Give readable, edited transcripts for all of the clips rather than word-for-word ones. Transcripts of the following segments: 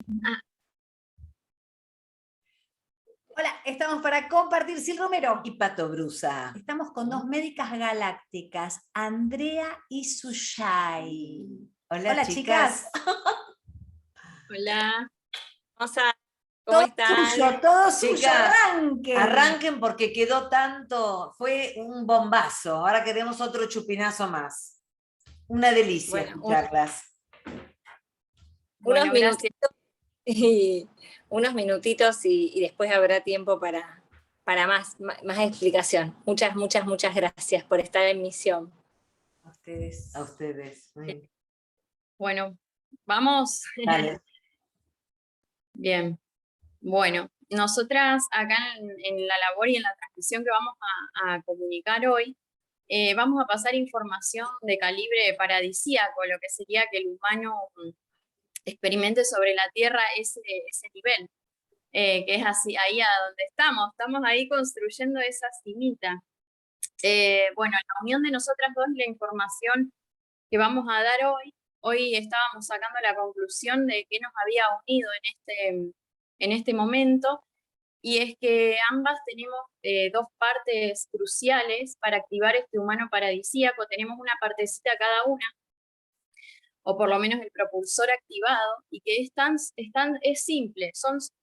Ah, Hola, estamos para compartir Sil Romero. Y Pato Brusa. Estamos con dos médicas galácticas, Andrea y Suyai. Hola, chicas. hola, Rosa, ¿cómo Todo están? suyo, todo suyo, Chicas, arranquen. arranquen porque quedó tanto, fue un bombazo. Ahora queremos otro chupinazo más. Una delicia Bueno, escucharlas. unos minutitos y y después habrá tiempo para más explicación. Muchas gracias por estar en misión. A ustedes. Bueno, vamos. Dale. Bien. Bueno, nosotras acá en la labor y en la transmisión que vamos a comunicar hoy, vamos a pasar información de calibre paradisíaco, lo que sería que el humano experimente sobre la Tierra ese nivel, que es así, ahí a donde estamos ahí construyendo esa cimita. Bueno, la unión de nosotras dos y la información que vamos a dar hoy estábamos sacando la conclusión de qué nos había unido en este momento, y es que ambas tenemos dos partes cruciales para activar este humano paradisíaco. Tenemos una partecita cada una, o por lo menos el propulsor activado, y que es simple.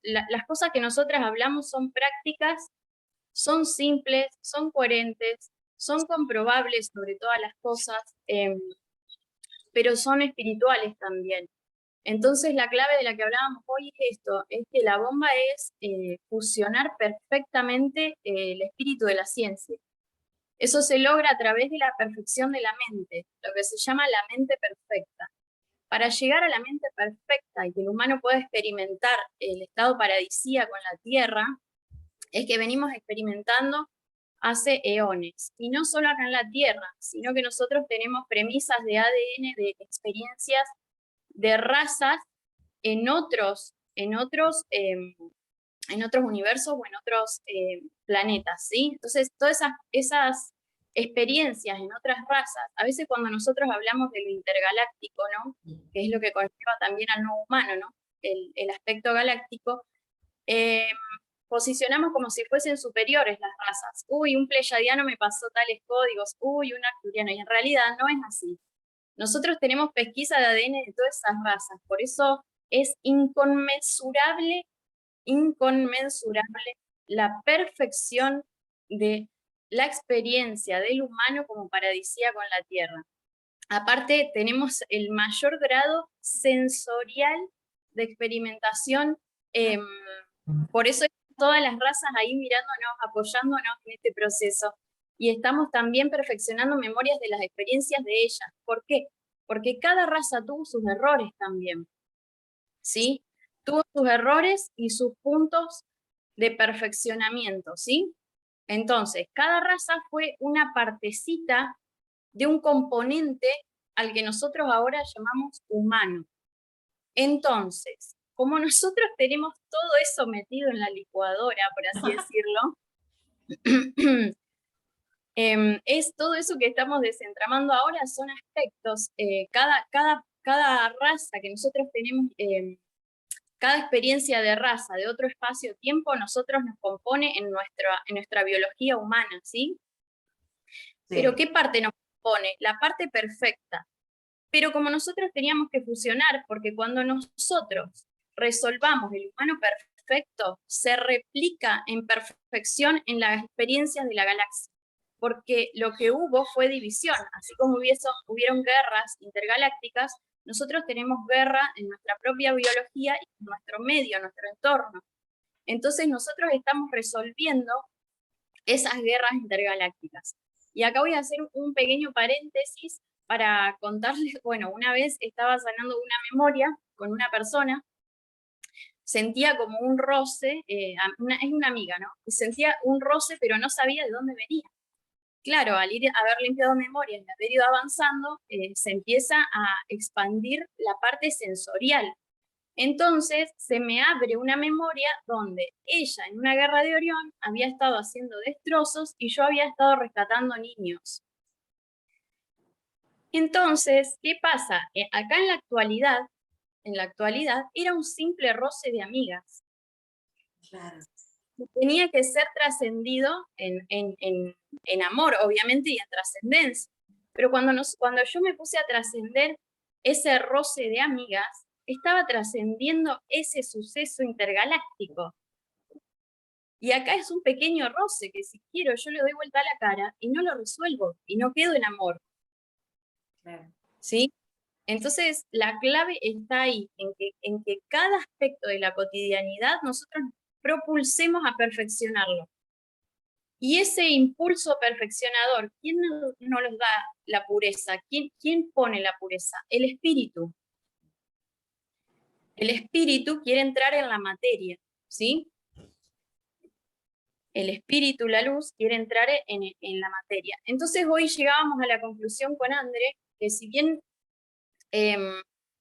Las cosas que nosotras hablamos son prácticas, son simples, son coherentes, son comprobables sobre todas las cosas, pero son espirituales también. Entonces la clave de la que hablábamos hoy es esto, es que la bomba es fusionar perfectamente el espíritu de la ciencia. Eso se logra a través de la perfección de la mente, lo que se llama la mente perfecta. Para llegar a la mente perfecta y que el humano pueda experimentar el estado paradisíaco en la Tierra, es que venimos experimentando hace eones. Y no solo acá en la Tierra, sino que nosotros tenemos premisas de ADN, de experiencias de razas en otros universos o en otros planetas, ¿sí? Entonces, todas esas experiencias en otras razas, a veces cuando nosotros hablamos de lo intergaláctico, ¿no? Que es lo que conlleva también al nuevo humano, ¿no? El aspecto galáctico, eh, posicionamos como si fuesen superiores las razas. Uy, un pleyadiano me pasó tales códigos, uy, un arcturiano, y en realidad no es así. Nosotros tenemos pesquisa de ADN de todas esas razas, por eso es inconmensurable la perfección de la experiencia del humano como paradisíaco en la Tierra. Aparte, tenemos el mayor grado sensorial de experimentación, por eso todas las razas ahí mirándonos, apoyándonos en este proceso. Y estamos también perfeccionando memorias de las experiencias de ellas. ¿Por qué? Porque cada raza tuvo sus errores también, ¿sí? Tuvo sus errores y sus puntos de perfeccionamiento, ¿sí? Entonces, cada raza fue una partecita de un componente al que nosotros ahora llamamos humano. Entonces, como nosotros tenemos todo eso metido en la licuadora, por así decirlo, es todo eso que estamos desentramando ahora, son aspectos, cada raza que nosotros tenemos, cada experiencia de raza, de otro espacio-tiempo, nosotros nos compone en nuestra biología humana, ¿sí? Pero ¿qué parte nos compone? La parte perfecta. Pero como nosotros teníamos que fusionar, porque cuando nosotros resolvamos el humano perfecto, se replica en perfección en las experiencias de la galaxia. Porque lo que hubo fue división, así como hubieron guerras intergalácticas, nosotros tenemos guerra en nuestra propia biología y en nuestro medio, en nuestro entorno. Entonces nosotros estamos resolviendo esas guerras intergalácticas. Y acá voy a hacer un pequeño paréntesis para contarles, bueno, una vez estaba sanando una memoria con una persona, sentía como un roce, es una amiga, ¿no? Sentía un roce, pero no sabía de dónde venía. Claro, al haber limpiado memorias y haber ido avanzando, se empieza a expandir la parte sensorial. Entonces se me abre una memoria donde ella en una guerra de Orión había estado haciendo destrozos y yo había estado rescatando niños. Entonces, ¿qué pasa? Acá en la actualidad en la actualidad era un simple roce de amigas. Claro. Tenía que ser trascendido en amor, obviamente, y en trascendencia. Pero cuando yo me puse a trascender ese roce de amigas, estaba trascendiendo ese suceso intergaláctico. Y acá es un pequeño roce que si quiero yo le doy vuelta a la cara y no lo resuelvo y no quedo en amor. Claro. ¿Sí? Entonces la clave está ahí, en que cada aspecto de la cotidianidad nosotros propulsemos a perfeccionarlo. Y ese impulso perfeccionador, ¿quién nos da la pureza? ¿Quién pone la pureza? El espíritu. El espíritu quiere entrar en la materia, ¿sí? El espíritu, la luz, quiere entrar en la materia. Entonces hoy llegábamos a la conclusión con André, que si bien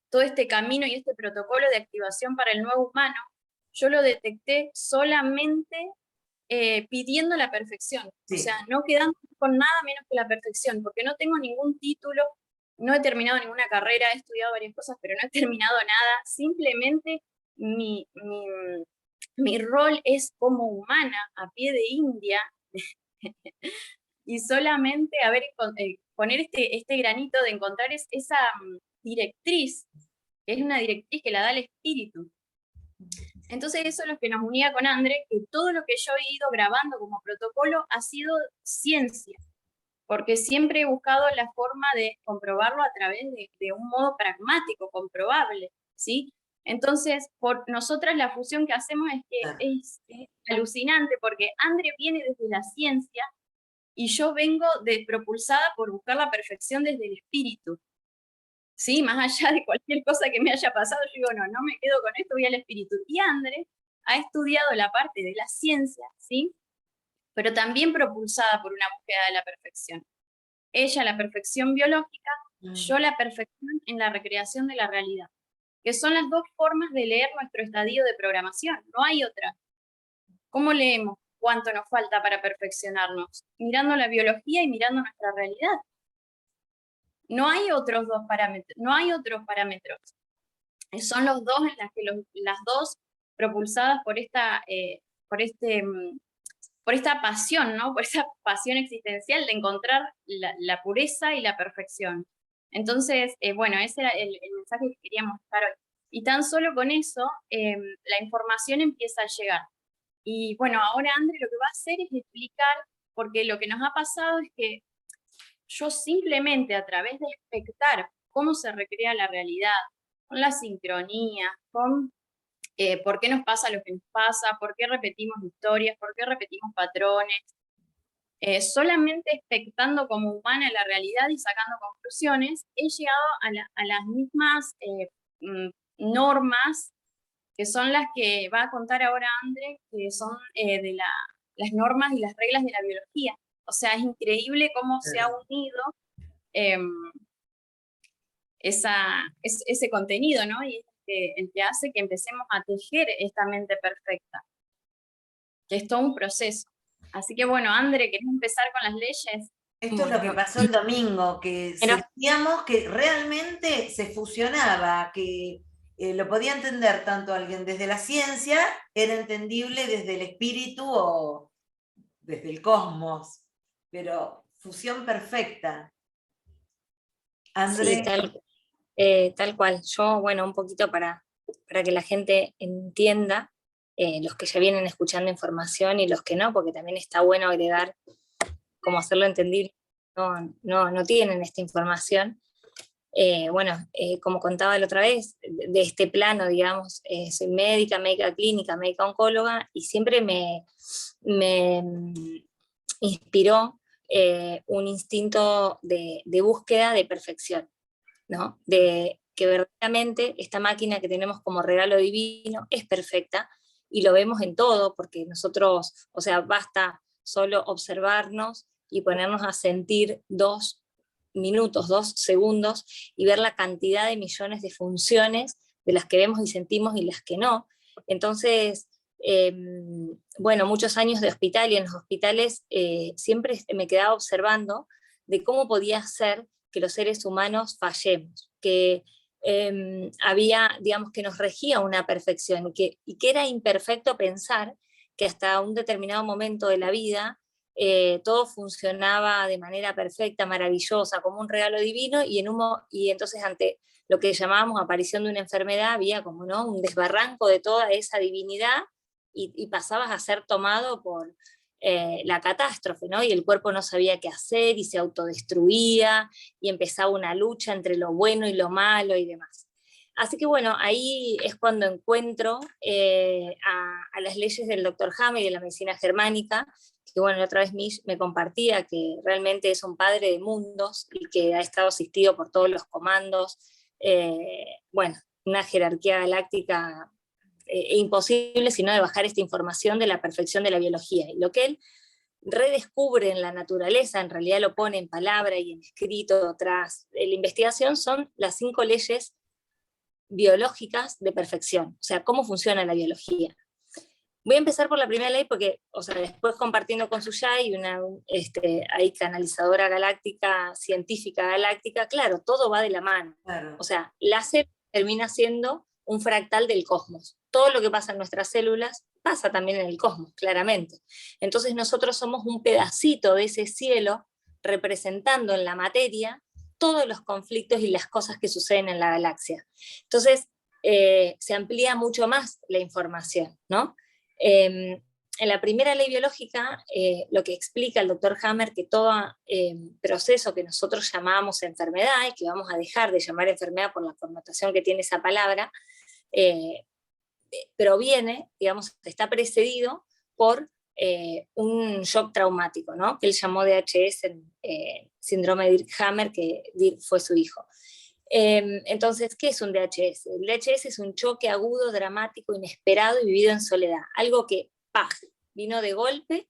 todo este camino y este protocolo de activación para el nuevo humano, yo lo detecté solamente pidiendo la perfección, Sí. o sea, no quedando con nada menos que la perfección, porque no tengo ningún título, no he terminado ninguna carrera, he estudiado varias cosas, pero no he terminado nada, simplemente mi rol es como humana, a pie de India, y solamente poner este granito de encontrar esa directriz, que es una directriz que la da el espíritu. Entonces eso es lo que nos unía con André, que todo lo que yo he ido grabando como protocolo ha sido ciencia, porque siempre he buscado la forma de comprobarlo a través de un modo pragmático, comprobable, ¿sí? Entonces, por nosotras la fusión que hacemos es que es alucinante, porque André viene desde la ciencia y yo vengo propulsada por buscar la perfección desde el espíritu. ¿Sí? Más allá de cualquier cosa que me haya pasado, yo digo, no me quedo con esto, voy al espíritu. Y André ha estudiado la parte de la ciencia, ¿sí? Pero también propulsada por una búsqueda de la perfección. Ella la perfección biológica, yo la perfección en la recreación de la realidad, que son las dos formas de leer nuestro estadio de programación, no hay otra. ¿Cómo leemos cuánto nos falta para perfeccionarnos? Mirando la biología y mirando nuestra realidad. No hay otros dos parámetros, no hay otros parámetros. Son los dos en las que las dos propulsadas por esta pasión, ¿no? Por esa pasión existencial de encontrar la pureza y la perfección. Entonces, bueno, ese era el mensaje que queríamos dejar hoy. Y tan solo con eso, la información empieza a llegar. Y bueno, ahora André lo que va a hacer es explicar, porque lo que nos ha pasado es que yo simplemente a través de expectar cómo se recrea la realidad, con la sincronía, con por qué nos pasa lo que nos pasa, por qué repetimos historias, por qué repetimos patrones, solamente expectando como humana la realidad y sacando conclusiones, he llegado a las mismas normas que son las que va a contar ahora André, que son de las normas y las reglas de la biología. O sea, es increíble cómo se ha unido ese contenido, ¿no? Y el que hace que empecemos a tejer esta mente perfecta, que es todo un proceso. Así que bueno, André, ¿querés empezar con las leyes? Esto es lo que pasó el domingo, que sentíamos que realmente se fusionaba, que lo podía entender tanto alguien desde la ciencia, era entendible desde el espíritu o desde el cosmos, pero fusión perfecta. André. Sí, tal cual. Yo, bueno, un poquito para que la gente entienda, los que ya vienen escuchando información y los que no, porque también está bueno agregar, como hacerlo entendible, no tienen esta información. Como contaba la otra vez, de este plano, digamos, soy médica clínica, médica oncóloga, y siempre me inspiró un instinto de búsqueda de perfección, ¿no? De que verdaderamente esta máquina que tenemos como regalo divino es perfecta, y lo vemos en todo, porque nosotros, o sea, basta solo observarnos y ponernos a sentir 2 minutos, 2 segundos, y ver la cantidad de millones de funciones de las que vemos y sentimos y las que no. Entonces, muchos años de hospital, y en los hospitales siempre me quedaba observando de cómo podía ser que los seres humanos fallemos, que había, digamos, que nos regía una perfección, y que era imperfecto pensar que hasta un determinado momento de la vida todo funcionaba de manera perfecta, maravillosa, como un regalo divino, y entonces ante lo que llamábamos aparición de una enfermedad había como, ¿no?, un desbarranco de toda esa divinidad, y pasabas a ser tomado por la catástrofe, ¿no? Y el cuerpo no sabía qué hacer y se autodestruía, y empezaba una lucha entre lo bueno y lo malo y demás. Así que bueno, ahí es cuando encuentro a las leyes del Dr. Hammer y de la medicina germánica, que bueno, la otra vez Mish me compartía que realmente es un padre de mundos y que ha estado asistido por todos los comandos, bueno, una jerarquía galáctica imposible sino de bajar esta información de la perfección de la biología. Y lo que él redescubre en la naturaleza, en realidad lo pone en palabra y en escrito tras la investigación, son las 5 leyes biológicas de perfección, o sea, cómo funciona la biología. Voy a empezar por la primera ley porque, o sea, después compartiendo con Suyai, hay canalizadora galáctica, científica galáctica, claro, todo va de la mano. Claro. O sea, la célula termina siendo un fractal del cosmos. Todo lo que pasa en nuestras células pasa también en el cosmos, claramente. Entonces nosotros somos un pedacito de ese cielo representando en la materia todos los conflictos y las cosas que suceden en la galaxia. Entonces se amplía mucho más la información, ¿no? En la primera ley biológica, lo que explica el Dr. Hammer, que todo proceso que nosotros llamamos enfermedad, y que vamos a dejar de llamar enfermedad por la connotación que tiene esa palabra, proviene, digamos, está precedido por un shock traumático, ¿no?, que él llamó DHS, síndrome de Dirk-Hammer, que Dirk fue su hijo. Entonces, ¿qué es un DHS? El DHS es un choque agudo, dramático, inesperado y vivido en soledad. Algo que, ¡pah!, vino de golpe,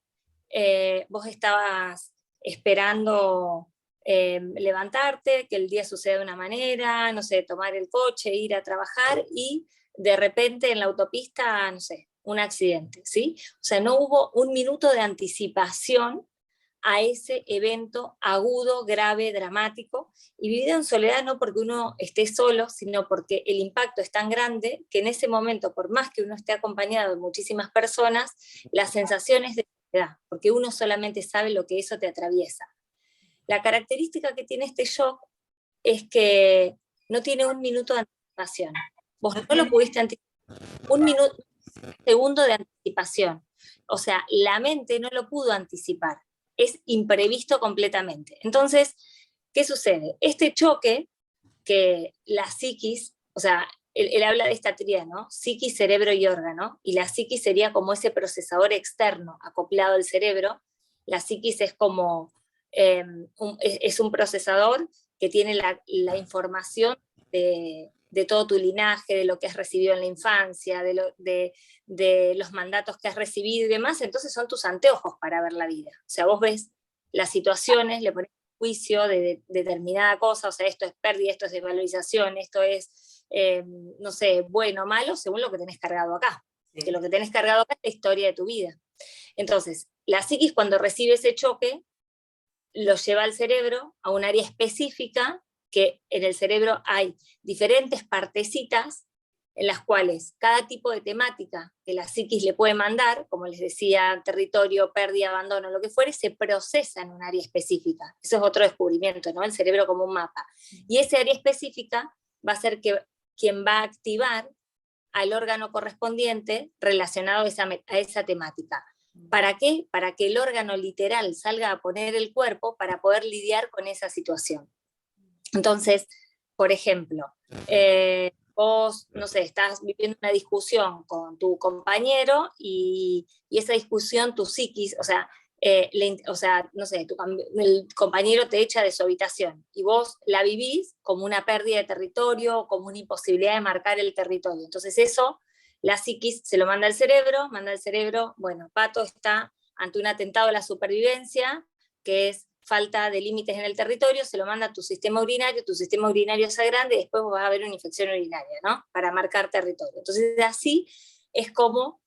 vos estabas esperando levantarte, que el día suceda de una manera, no sé, tomar el coche, ir a trabajar, y de repente en la autopista, no sé, un accidente, ¿sí? O sea, no hubo un minuto de anticipación a ese evento agudo, grave, dramático, y vivido en soledad no porque uno esté solo, sino porque el impacto es tan grande que en ese momento, por más que uno esté acompañado de muchísimas personas, la sensación es de soledad, porque uno solamente sabe lo que eso te atraviesa. La característica que tiene este shock es que no tiene un minuto de anticipación. Vos no lo pudiste anticipar. Un segundo de anticipación. O sea, la mente no lo pudo anticipar. Es imprevisto completamente. Entonces, ¿qué sucede? Este choque que la psiquis, o sea, él habla de esta tríada, ¿no? Psiquis, cerebro y órgano, y la psiquis sería como ese procesador externo acoplado al cerebro. La psiquis es como, es un procesador que tiene la información de todo tu linaje, de lo que has recibido en la infancia, de los mandatos que has recibido y demás. Entonces son tus anteojos para ver la vida. O sea, vos ves las situaciones, le pones juicio de determinada cosa, o sea, esto es pérdida, esto es desvalorización, esto es, no sé, bueno o malo, según lo que tenés cargado acá. Sí. Que lo que tenés cargado acá es la historia de tu vida. Entonces, la psiquis, cuando recibe ese choque, lo lleva al cerebro, a un área específica, que en el cerebro hay diferentes partecitas en las cuales cada tipo de temática que la psiquis le puede mandar, como les decía, territorio, pérdida, abandono, lo que fuere, se procesa en un área específica. Eso es otro descubrimiento, ¿no? El cerebro como un mapa. Y ese área específica va a ser quien va a activar al órgano correspondiente relacionado a esa temática. ¿Para qué? Para que el órgano literal salga a poner el cuerpo para poder lidiar con esa situación. Entonces, por ejemplo, vos, no sé, estás viviendo una discusión con tu compañero y esa discusión, tu psiquis, o sea, no sé, el compañero te echa de su habitación y vos la vivís como una pérdida de territorio, como una imposibilidad de marcar el territorio. Entonces eso, la psiquis se lo manda al cerebro, bueno, Pato está ante un atentado a la supervivencia, que es falta de límites en el territorio, se lo manda a tu sistema urinario sea grande y después vas a ver una infección urinaria, ¿no? Para marcar territorio. Entonces así es como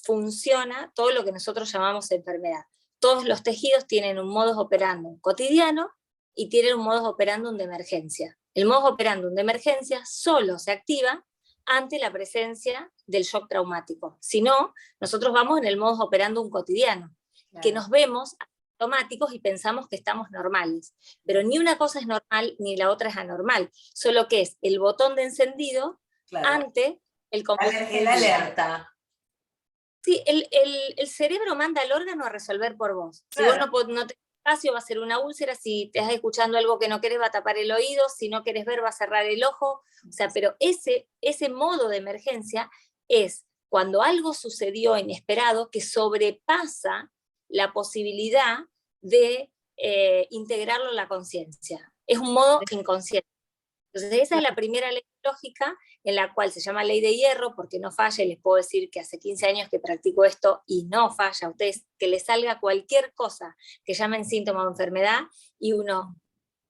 funciona todo lo que nosotros llamamos enfermedad. Todos los tejidos tienen un modus operandum cotidiano y tienen un modus operandum de emergencia. El modus operandum de emergencia solo se activa ante la presencia del shock traumático. Si no, nosotros vamos en el modus operandum cotidiano, que nos vemos automáticos y pensamos que estamos normales. Pero ni una cosa es normal ni la otra es anormal, solo que es el botón de encendido ante el El alerta. Sí, el cerebro manda al órgano a resolver por vos. Si vos no tenés espacio, va a ser una úlcera. Si te estás escuchando algo que no querés, va a tapar el oído. Si no querés ver, va a cerrar el ojo. O sea, pero ese modo de emergencia es cuando algo sucedió inesperado que sobrepasa la posibilidad de integrarlo en la conciencia. Es un modo inconsciente. Entonces esa es la primera ley lógica, en la cual se llama ley de hierro, porque no falla, y les puedo decir que hace 15 años que practico esto y no falla. A ustedes que les salga cualquier cosa que llamen síntoma o enfermedad y uno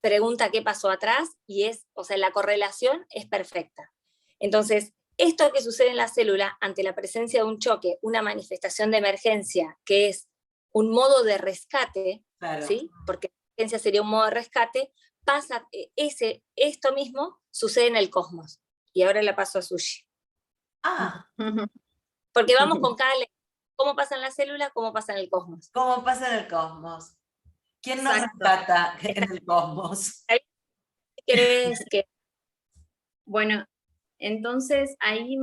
pregunta qué pasó atrás y la correlación es perfecta. Entonces, esto que sucede en la célula ante la presencia de un choque, una manifestación de emergencia, que es un modo de rescate, ¿sí? Porque la emergencia sería un modo de rescate, pasa, esto mismo sucede en el cosmos. Y ahora la paso a Sushi. Porque vamos con cada ley. ¿Cómo pasa en la célula? ¿Cómo pasa en el cosmos? ¿Cómo pasa en el cosmos? ¿Quién nos rescata en el cosmos? ¿Qué crees que? Bueno, entonces ahí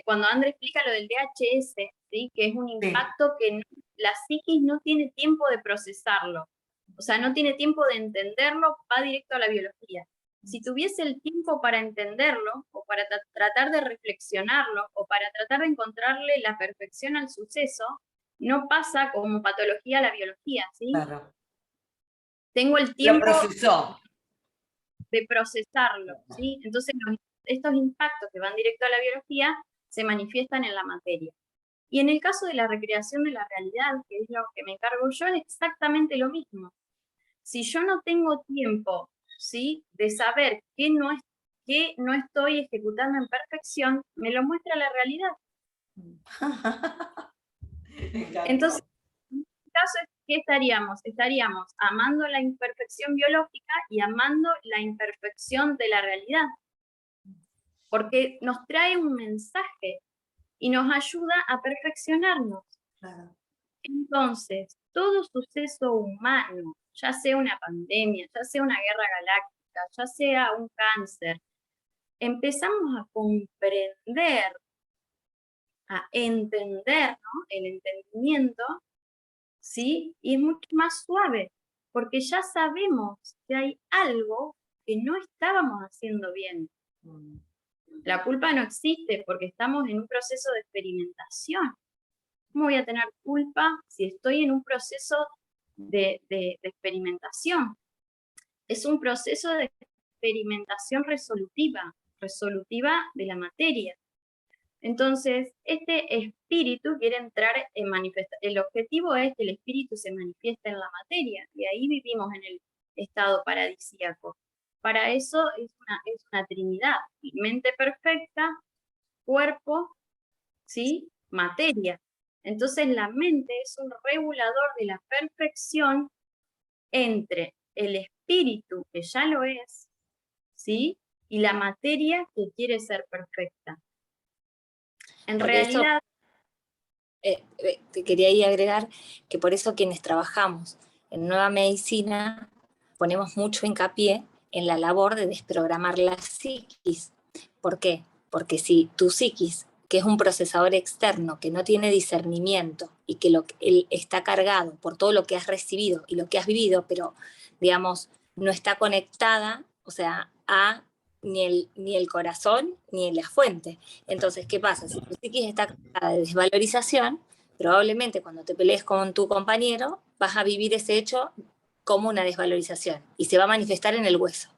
cuando André explica lo del DHS, ¿sí? Que es un impacto que la psiquis no tiene tiempo de procesarlo. O sea, no tiene tiempo de entenderlo, va directo a la biología. Si tuviese el tiempo para entenderlo, o para tratar de reflexionarlo, o para tratar de encontrarle la perfección al suceso, no pasa como patología a la biología, ¿sí? Claro. Tengo el tiempo de procesarlo, ¿sí? Entonces estos impactos que van directo a la biología se manifiestan en la materia. Y en el caso de la recreación de la realidad, que es lo que me encargo yo, es exactamente lo mismo. Si yo no tengo tiempo, ¿sí? De saber qué no estoy ejecutando en perfección, me lo muestra la realidad. Entonces, en este caso, ¿qué estaríamos? Estaríamos amando la imperfección biológica y amando la imperfección de la realidad. Porque nos trae un mensaje y nos ayuda a perfeccionarnos. Claro. Entonces, todo suceso humano, ya sea una pandemia, ya sea una guerra galáctica, ya sea un cáncer, empezamos a comprender, a entender, ¿no? El entendimiento, ¿sí? Y es mucho más suave, porque ya sabemos que hay algo que no estábamos haciendo bien. La culpa no existe porque estamos en un proceso de experimentación. ¿Cómo voy a tener culpa si estoy en un proceso de experimentación? Es un proceso de experimentación resolutiva de la materia. Entonces, este espíritu quiere entrar en manifestación. El objetivo es que el espíritu se manifieste en la materia, y ahí vivimos en el estado paradisíaco. Para eso es una trinidad: mente perfecta, cuerpo, ¿sí? Materia. Entonces la mente es un regulador de la perfección entre el espíritu, que ya lo es, ¿sí? Y la materia, que quiere ser perfecta. En realidad... te quería ahí agregar que por eso quienes trabajamos en Nueva Medicina ponemos mucho hincapié en la labor de desprogramar la psiquis. ¿Por qué? Porque si tu psiquis, que es un procesador externo, que no tiene discernimiento y que él está cargado por todo lo que has recibido y lo que has vivido, pero, digamos, no está conectada, o sea, a ni el corazón ni la fuente. Entonces, ¿qué pasa? Si tu psiquis está cargada de desvalorización, probablemente cuando te pelees con tu compañero, vas a vivir ese hecho como una desvalorización y se va a manifestar en el hueso.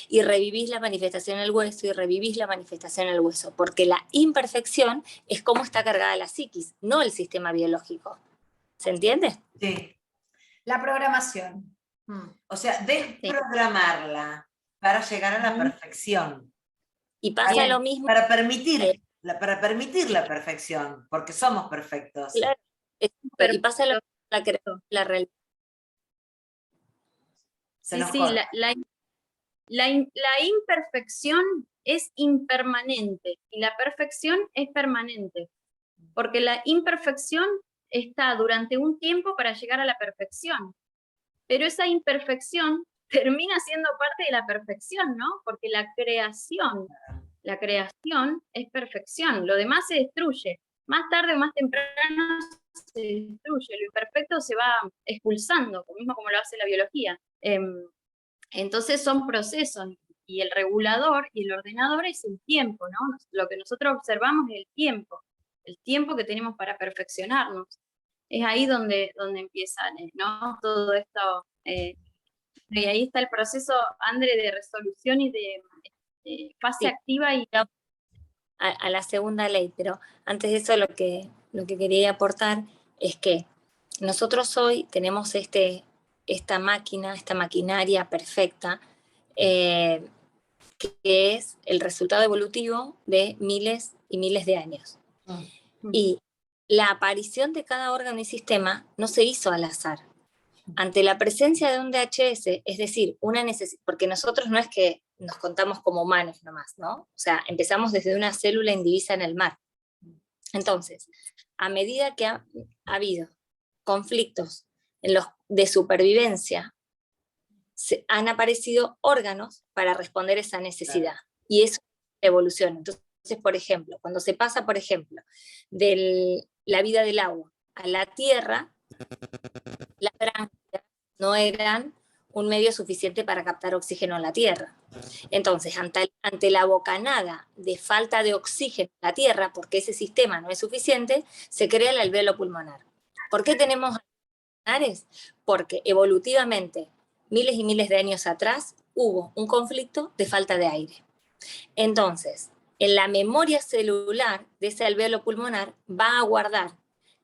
Y revivís la manifestación en el hueso y revivís la manifestación en el hueso, porque la imperfección es cómo está cargada la psiquis, no el sistema biológico. ¿Se entiende? Sí. La programación. O sea, desprogramarla para llegar a la perfección. Y pasa lo mismo. Para permitir la perfección, porque somos perfectos. Claro, y pasa lo mismo la realidad. Sí, La imperfección es impermanente y la perfección es permanente, porque la imperfección está durante un tiempo para llegar a la perfección, pero esa imperfección termina siendo parte de la perfección, ¿no? Porque la creación es perfección, lo demás se destruye. Más tarde o más temprano se destruye, lo imperfecto se va expulsando, mismo como lo hace la biología. Entonces son procesos, y el regulador y el ordenador es el tiempo, ¿no? Lo que nosotros observamos es el tiempo que tenemos para perfeccionarnos. Es ahí donde empieza, ¿no? Todo esto, y ahí está el proceso, André, de resolución y de fase activa y... A la segunda ley, pero antes de eso lo que quería aportar es que nosotros hoy tenemos esta máquina, esta maquinaria perfecta, que es el resultado evolutivo de miles y miles de años. Y la aparición de cada órgano y sistema no se hizo al azar. Ante la presencia de un DHS, es decir, una necesidad, porque nosotros no es que nos contamos como humanos nomás, ¿no? O sea, empezamos desde una célula indivisa en el mar. Entonces, a medida que ha habido conflictos de supervivencia, han aparecido órganos para responder a esa necesidad. Y eso es evolución. Entonces, por ejemplo, cuando se pasa, por ejemplo, de la vida del agua a la tierra, las branquias no eran un medio suficiente para captar oxígeno en la tierra. Entonces, ante la bocanada de falta de oxígeno en la tierra, porque ese sistema no es suficiente, se crea el alvéolo pulmonar. ¿Por qué tenemos pulmonares? Porque evolutivamente, miles y miles de años atrás, hubo un conflicto de falta de aire. Entonces, en la memoria celular de ese alvéolo pulmonar va a guardar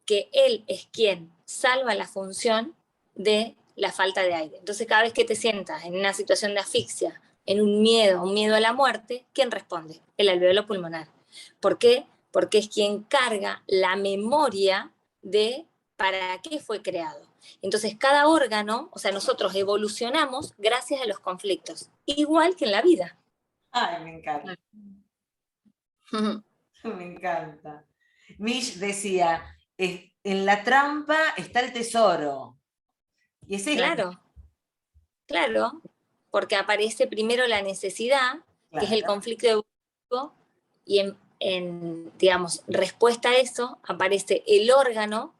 que él es quien salva la función de la falta de aire. Entonces, cada vez que te sientas en una situación de asfixia, en un miedo a la muerte, ¿quién responde? El alvéolo pulmonar. ¿Por qué? Porque es quien carga la memoria de para qué fue creado. Entonces, cada órgano, o sea, nosotros evolucionamos gracias a los conflictos, igual que en la vida. Ay, me encanta. Me encanta. Mish decía, en la trampa está el tesoro. Y es claro, claro, porque aparece primero la necesidad, que es el conflicto evolutivo, y en, digamos, respuesta a eso aparece el órgano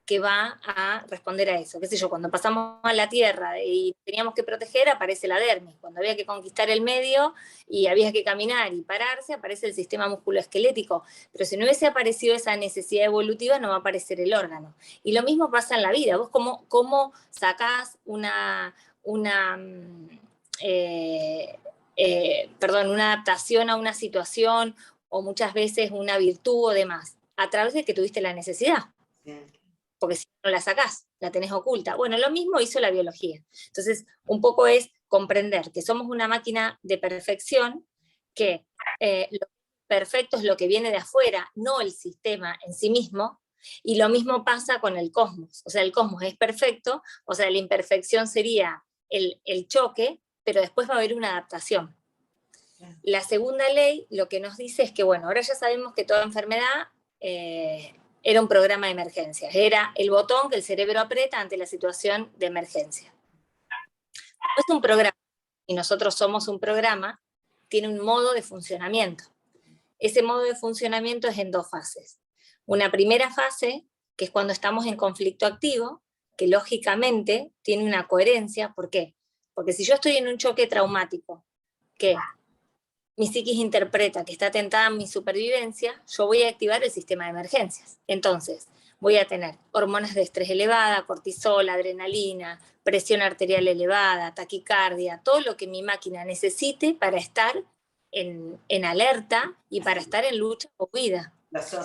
que va a responder a eso. Qué sé yo, cuando pasamos a la Tierra y teníamos que proteger, aparece la dermis. Cuando había que conquistar el medio y había que caminar y pararse, aparece el sistema musculoesquelético. Pero si no hubiese aparecido esa necesidad evolutiva, no va a aparecer el órgano. Y lo mismo pasa en la vida. Vos cómo sacás una adaptación a una situación, o muchas veces una virtud o demás, a través de que tuviste la necesidad. Porque si no la sacás, la tenés oculta. Bueno, lo mismo hizo la biología. Entonces, un poco es comprender que somos una máquina de perfección, que lo perfecto es lo que viene de afuera, no el sistema en sí mismo, y lo mismo pasa con el cosmos. O sea, el cosmos es perfecto, o sea, la imperfección sería el choque, pero después va a haber una adaptación. La segunda ley lo que nos dice es que, bueno, ahora ya sabemos que toda enfermedad era un programa de emergencias, era el botón que el cerebro aprieta ante la situación de emergencia. No es un programa, y nosotros somos un programa, tiene un modo de funcionamiento. Ese modo de funcionamiento es en dos fases. Una primera fase, que es cuando estamos en conflicto activo, que lógicamente tiene una coherencia. ¿Por qué? Porque si yo estoy en un choque traumático, que mi psiquis interpreta que está atentada a mi supervivencia, yo voy a activar el sistema de emergencias. Entonces, voy a tener hormonas de estrés elevada, cortisol, adrenalina, presión arterial elevada, taquicardia, todo lo que mi máquina necesite para estar en alerta y para estar en lucha o huida.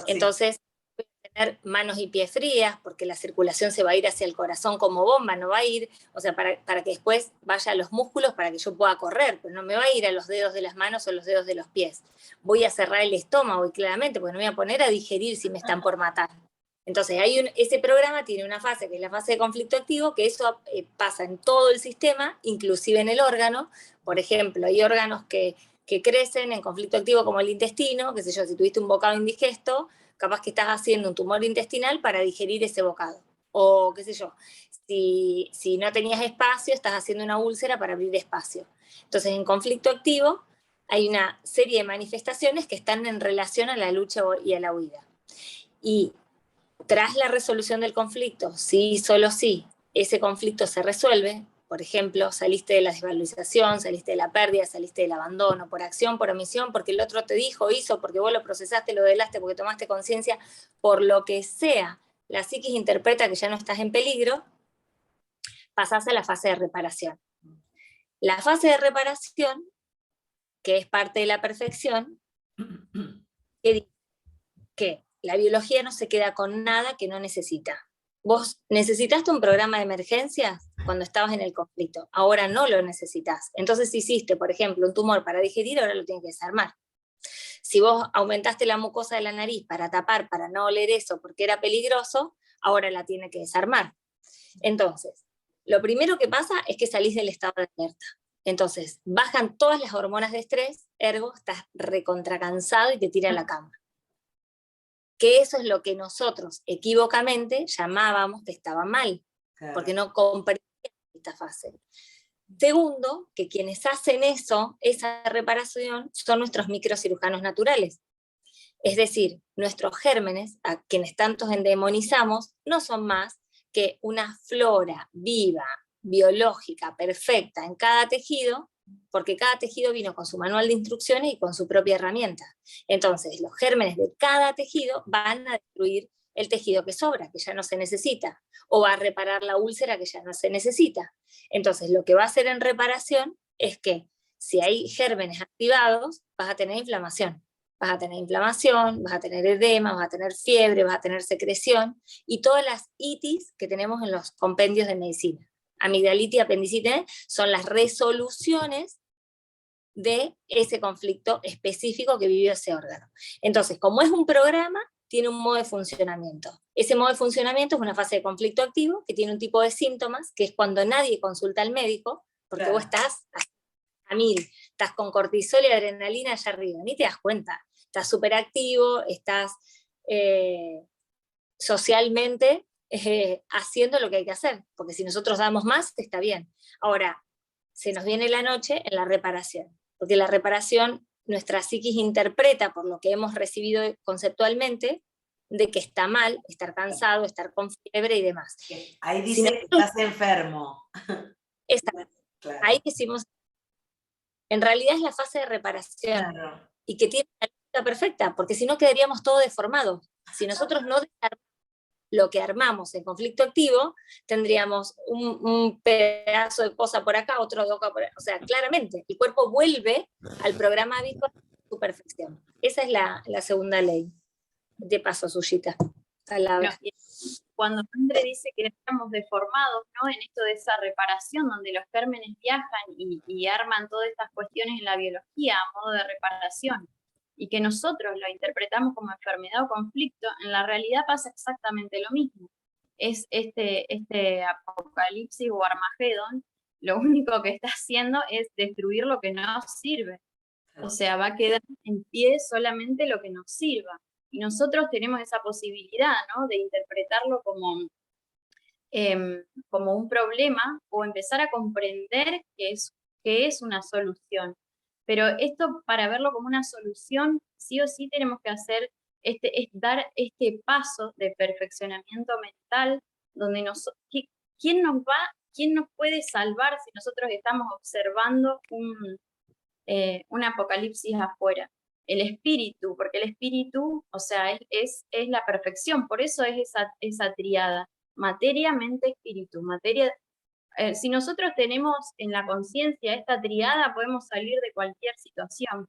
Entonces, voy a tener manos y pies frías, porque la circulación se va a ir hacia el corazón como bomba, no va a ir, o sea, para que después vaya a los músculos para que yo pueda correr, pero no me va a ir a los dedos de las manos o los dedos de los pies. Voy a cerrar el estómago, y claramente, porque no me voy a poner a digerir si me están por matar. Entonces, ese programa tiene una fase que es la fase de conflicto activo, que eso pasa en todo el sistema, inclusive en el órgano. Por ejemplo, hay órganos que crecen en conflicto activo como el intestino, qué sé yo, si tuviste un bocado indigesto, capaz que estás haciendo un tumor intestinal para digerir ese bocado. O qué sé yo, si no tenías espacio, estás haciendo una úlcera para abrir espacio. Entonces, en conflicto activo hay una serie de manifestaciones que están en relación a la lucha y a la huida. Y tras la resolución del conflicto, sí, solo sí, ese conflicto se resuelve, por ejemplo, saliste de la desvalorización, saliste de la pérdida, saliste del abandono, por acción, por omisión, porque el otro te dijo, hizo, porque vos lo procesaste, lo delaste, porque tomaste conciencia, por lo que sea, la psiquis interpreta que ya no estás en peligro, pasás a la fase de reparación. La fase de reparación, que es parte de la perfección, que dice que la biología no se queda con nada que no necesita. Vos necesitaste un programa de emergencias cuando estabas en el conflicto, ahora no lo necesitas. Entonces, si hiciste, por ejemplo, un tumor para digerir, ahora lo tienes que desarmar. Si vos aumentaste la mucosa de la nariz para tapar, para no oler eso porque era peligroso, ahora la tiene que desarmar. Entonces, lo primero que pasa es que salís del estado de alerta. Entonces, bajan todas las hormonas de estrés, ergo, estás recontracansado y te tira a la cama. Que eso es lo que nosotros equivocamente llamábamos que estaba mal, claro, porque no comprendíamos esta fase. Segundo, que quienes hacen eso, esa reparación, son nuestros microcirujanos naturales. Es decir, nuestros gérmenes, a quienes tantos endemonizamos, no son más que una flora viva, biológica, perfecta en cada tejido, porque cada tejido vino con su manual de instrucciones y con su propia herramienta. Entonces, los gérmenes de cada tejido van a destruir el tejido que sobra, que ya no se necesita, o va a reparar la úlcera que ya no se necesita. Entonces, lo que va a hacer en reparación es que si hay gérmenes activados, vas a tener inflamación. Vas a tener inflamación, vas a tener edema, vas a tener fiebre, vas a tener secreción, y todas las itis que tenemos en los compendios de medicina. Amigdalitis y apendicitis son las resoluciones de ese conflicto específico que vivió ese órgano. Entonces, como es un programa, tiene un modo de funcionamiento. Ese modo de funcionamiento es una fase de conflicto activo que tiene un tipo de síntomas, que es cuando nadie consulta al médico, porque claro, vos estás a 1000, estás con cortisol y adrenalina allá arriba, ni te das cuenta. Estás súper activo, estás socialmente haciendo lo que hay que hacer, porque si nosotros damos más, está bien. Ahora, se nos viene la noche en la reparación, porque la reparación, nuestra psiquis interpreta por lo que hemos recibido conceptualmente, de que está mal estar cansado, estar con fiebre y demás. Ahí dice que estás enfermo. Claro. Ahí decimos, en realidad es la fase de reparación, claro, y que tiene una lógica perfecta, porque si no quedaríamos todos deformados. Si nosotros no desarmamos lo que armamos en conflicto activo, tendríamos un pedazo de cosa por acá, otro de acá por acá. O sea, claramente, el cuerpo vuelve al programa habitual de su perfección. Esa es la segunda ley. De paso, Suyita. Palabra. No, cuando André dice que estamos deformados, ¿no?, en esto de esa reparación, donde los gérmenes viajan y arman todas estas cuestiones en la biología a modo de reparación, y que nosotros lo interpretamos como enfermedad o conflicto, en la realidad pasa exactamente lo mismo. Es este apocalipsis o Armagedón, lo único que está haciendo es destruir lo que no sirve. O sea, va a quedar en pie solamente lo que nos sirva. Y nosotros tenemos esa posibilidad, ¿no?, de interpretarlo como un problema, o empezar a comprender que es una solución. Pero esto, para verlo como una solución, sí o sí tenemos que hacer dar este paso de perfeccionamiento mental, donde ¿quién nos puede salvar si nosotros estamos observando un apocalipsis afuera? El espíritu, porque el espíritu, o sea, es la perfección, por eso es esa tríada, materia, mente, espíritu. Si nosotros tenemos en la conciencia esta tríada, podemos salir de cualquier situación.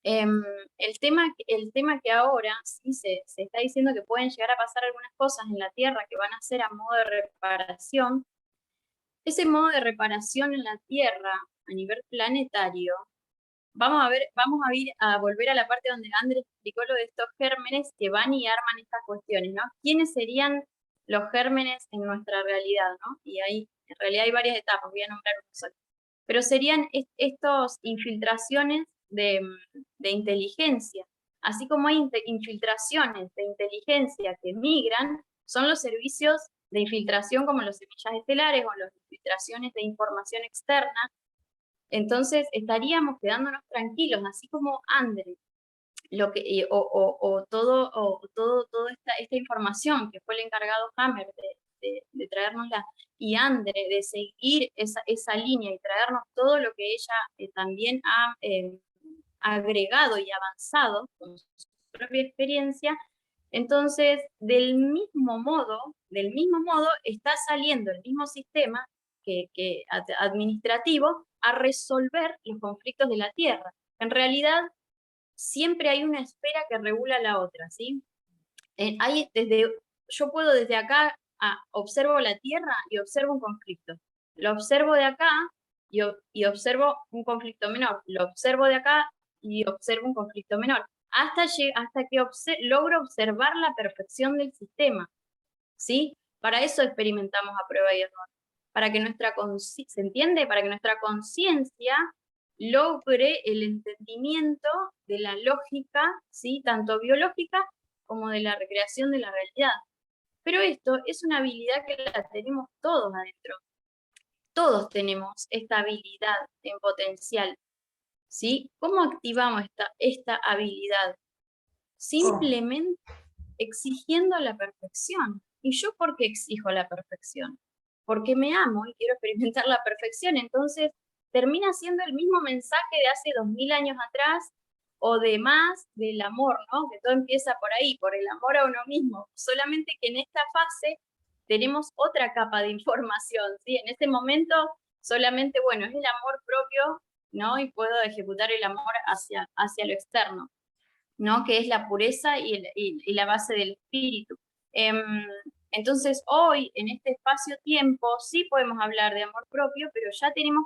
El tema que ahora sí se está diciendo que pueden llegar a pasar algunas cosas en la Tierra que van a ser a modo de reparación. Ese modo de reparación en la Tierra a nivel planetario vamos a volver a la parte donde Andrés explicó lo de estos gérmenes que van y arman estas cuestiones, ¿no? ¿Quiénes serían los gérmenes en nuestra realidad, ¿no? Y ahí, en realidad hay varias etapas, voy a nombrar uno solo. Pero serían estas infiltraciones de inteligencia. Así como hay infiltraciones de inteligencia que migran, son los servicios de infiltración como los semillas estelares o las infiltraciones de información externa. Entonces estaríamos quedándonos tranquilos, así como André, toda esta información que fue el encargado Hammer de traernosla, y André de seguir esa línea y traernos todo lo que ella también ha agregado y avanzado con su propia experiencia. Entonces, del mismo modo está saliendo el mismo sistema administrativo a resolver los conflictos de la Tierra. En realidad, siempre hay una esfera que regula la otra, ¿sí? Yo puedo desde acá observo la Tierra y observo un conflicto. Lo observo de acá y observo un conflicto menor. Lo observo de acá y observo un conflicto menor. Hasta que logro observar la perfección del sistema, ¿sí? Para eso experimentamos a prueba y error. Para que ¿se entiende? Para que nuestra conciencia logre el entendimiento de la lógica, ¿sí? Tanto biológica como de la recreación de la realidad. Pero esto es una habilidad que la tenemos todos adentro. Todos tenemos esta habilidad en potencial, ¿sí? ¿Cómo activamos esta habilidad? Simplemente exigiendo la perfección. ¿Y yo por qué exijo la perfección? Porque me amo y quiero experimentar la perfección. Entonces termina siendo el mismo mensaje de hace 2000 años atrás, o de más del amor, ¿no? Que todo empieza por ahí, por el amor a uno mismo. Solamente que en esta fase tenemos otra capa de información, ¿sí? En este momento solamente, bueno, es el amor propio, ¿no? Y puedo ejecutar el amor hacia lo externo, ¿no? Que es la pureza y la base del espíritu. Entonces, hoy, en este espacio-tiempo, sí podemos hablar de amor propio, pero ya tenemos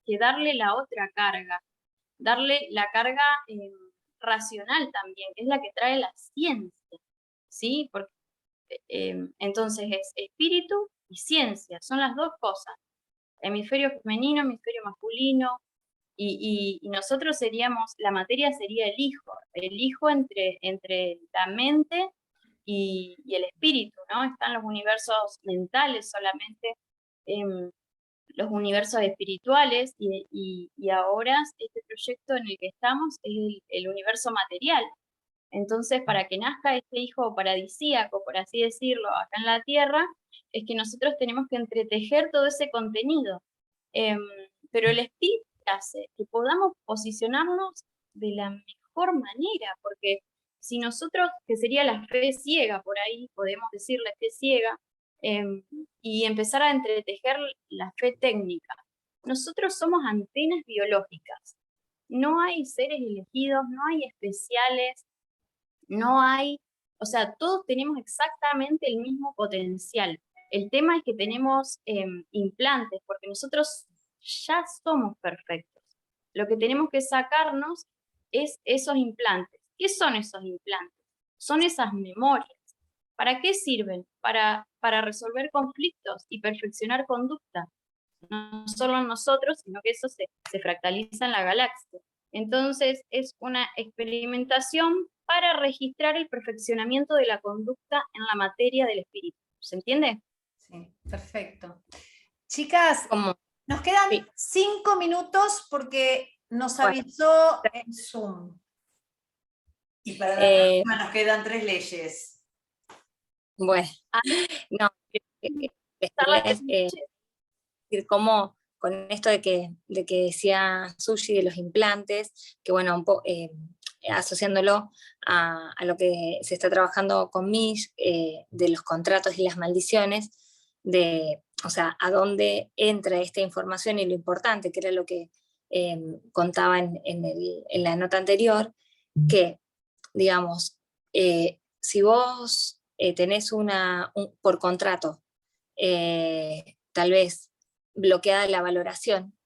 que darle la otra carga, darle la carga racional también, que es la que trae la ciencia, ¿sí? Porque, entonces es espíritu y ciencia, son las dos cosas, hemisferio femenino, hemisferio masculino, y nosotros la materia sería el hijo entre la mente y el espíritu, ¿no? Están los universos mentales solamente, los universos espirituales, y ahora este proyecto en el que estamos es el universo material. Entonces, para que nazca este hijo paradisíaco, por así decirlo, acá en la Tierra, es que nosotros tenemos que entretejer todo ese contenido. Pero el espíritu hace que podamos posicionarnos de la mejor manera, porque si nosotros, que sería la fe ciega, por ahí podemos decir la fe ciega, y empezar a entretejer la fe técnica. Nosotros somos antenas biológicas. No hay seres elegidos, no hay especiales, no hay, o sea, todos tenemos exactamente el mismo potencial. El tema es que tenemos implantes, porque nosotros ya somos perfectos. Lo que tenemos que sacarnos es esos implantes. ¿Qué son esos implantes? Son esas memorias. ¿Para qué sirven? Para resolver conflictos y perfeccionar conducta. No solo en nosotros, sino que eso se fractaliza en la galaxia. Entonces es una experimentación para registrar el perfeccionamiento de la conducta en la materia del espíritu. ¿Se entiende? Sí, perfecto. Chicas, ¿Cómo? nos quedan 5 minutos porque nos avisó en Zoom. Y para la próxima nos quedan 3 leyes. Bueno, no, decir cómo con esto de que decía Sushi de los implantes, que bueno, asociándolo a lo que se está trabajando con Mish, de los contratos y las maldiciones, o sea, a dónde entra esta información y lo importante, que era lo que contaba en la nota anterior, que, digamos, si vos tenés por contrato, tal vez bloqueada la valoración,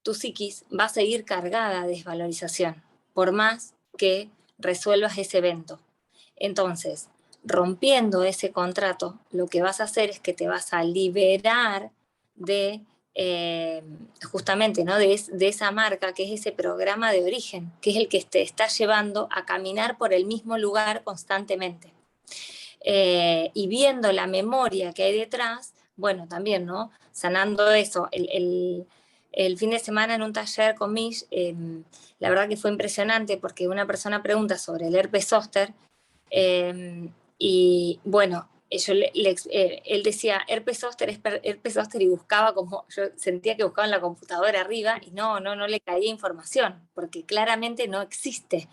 tu psiquis va a seguir cargada de desvalorización, por más que resuelvas ese evento. Entonces, rompiendo ese contrato, lo que vas a hacer es que te vas a liberar de justamente, ¿no? de esa marca, que es ese programa de origen, que es el que te está llevando a caminar por el mismo lugar constantemente. Y viendo la memoria que hay detrás, bueno, también, ¿no? Sanando eso. El fin de semana en un taller con Mish, la verdad que fue impresionante porque una persona pregunta sobre el herpes zóster, y bueno, él decía herpes zóster es herpes zóster, y buscaba, como yo sentía que buscaba en la computadora arriba, y no le caía información, porque claramente no existe.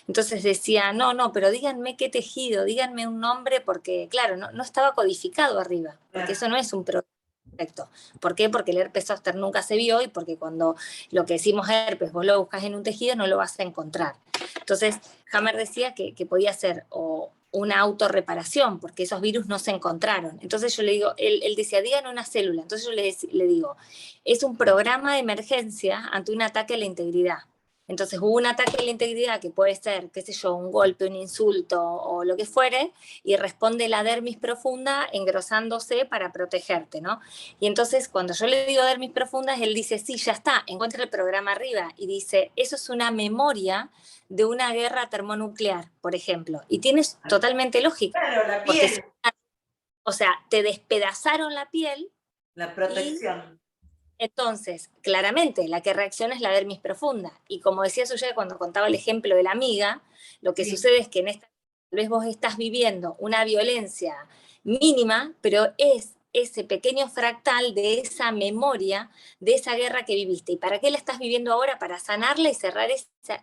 Entonces decía, no, pero díganme qué tejido, díganme un nombre, porque claro, no estaba codificado arriba, porque eso no es un producto perfecto. ¿Por qué? Porque el herpes zóster nunca se vio, y porque cuando lo que decimos herpes vos lo buscas en un tejido no lo vas a encontrar. Entonces Hammer decía que podía ser o una autorreparación, porque esos virus no se encontraron. Entonces yo le digo, él decía, digan una célula. Entonces yo le digo, es un programa de emergencia ante un ataque a la integridad. Entonces hubo un ataque a la integridad que puede ser, qué sé yo, un golpe, un insulto o lo que fuere, y responde la dermis profunda engrosándose para protegerte, ¿no? Y entonces cuando yo le digo dermis profundas, él dice, sí, ya está, encuentra el programa arriba, y dice, eso es una memoria de una guerra termonuclear, por ejemplo. Y tienes totalmente lógica. Claro, la piel. O sea, te despedazaron la piel. La protección. Entonces, claramente, la que reacciona es la dermis profunda. Y como decía Suya cuando contaba el ejemplo de la amiga, lo que sucede es que en esta, tal vez vos estás viviendo una violencia mínima, pero es ese pequeño fractal de esa memoria, de esa guerra que viviste. ¿Y para qué la estás viviendo ahora? Para sanarla y cerrar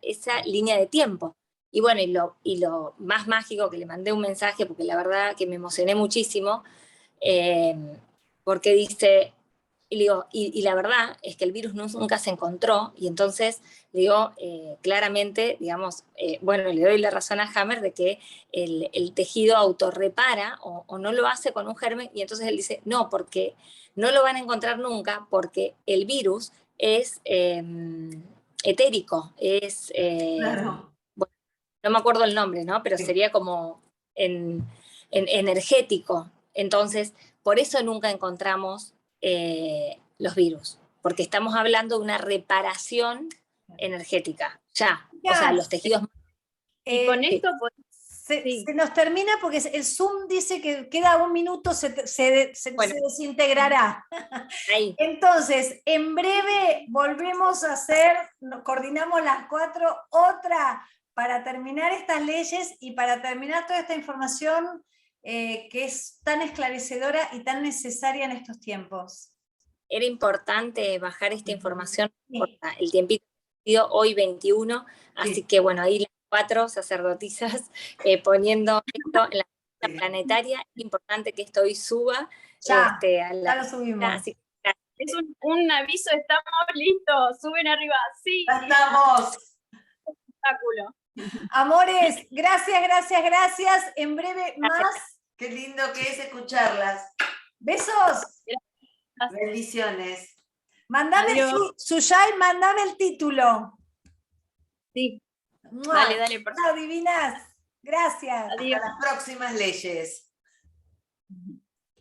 esa línea de tiempo. Y bueno, y lo más mágico, que le mandé un mensaje, porque la verdad que me emocioné muchísimo, porque dice, y le digo, y la verdad es que el virus nunca se encontró, y entonces le digo, claramente, digamos, bueno, le doy la razón a Hammer de que el tejido autorrepara o no lo hace con un germen, y entonces él dice, no, porque no lo van a encontrar nunca, porque el virus es etérico, es, Claro. bueno, no me acuerdo el nombre, ¿no? Pero sería como en energético. Entonces, por eso nunca encontramos los virus, porque estamos hablando de una reparación energética, ya. O sea, los tejidos... Y con esto... Se nos termina porque el Zoom dice que queda un minuto, se desintegrará. Ahí. Entonces, en breve volvemos a hacer, coordinamos las 4, otra para terminar estas leyes y para terminar toda esta información que es tan esclarecedora y tan necesaria en estos tiempos. Era importante bajar esta información, sí. El tiempito hoy 21, así sí. Que bueno, ahí las 4 sacerdotisas poniendo esto en la planetaria. Es importante que esto hoy suba. Ya lo subimos. Así que, es un aviso, estamos listos, suben arriba, sí. Ya estamos. Espectáculo. Amores, gracias. En breve más. Qué lindo que es escucharlas. Besos. Bendiciones. Mandame Suyay, mandame el título. Sí. Dale, chao, divinas. Gracias. Adiós. Hasta las próximas leyes.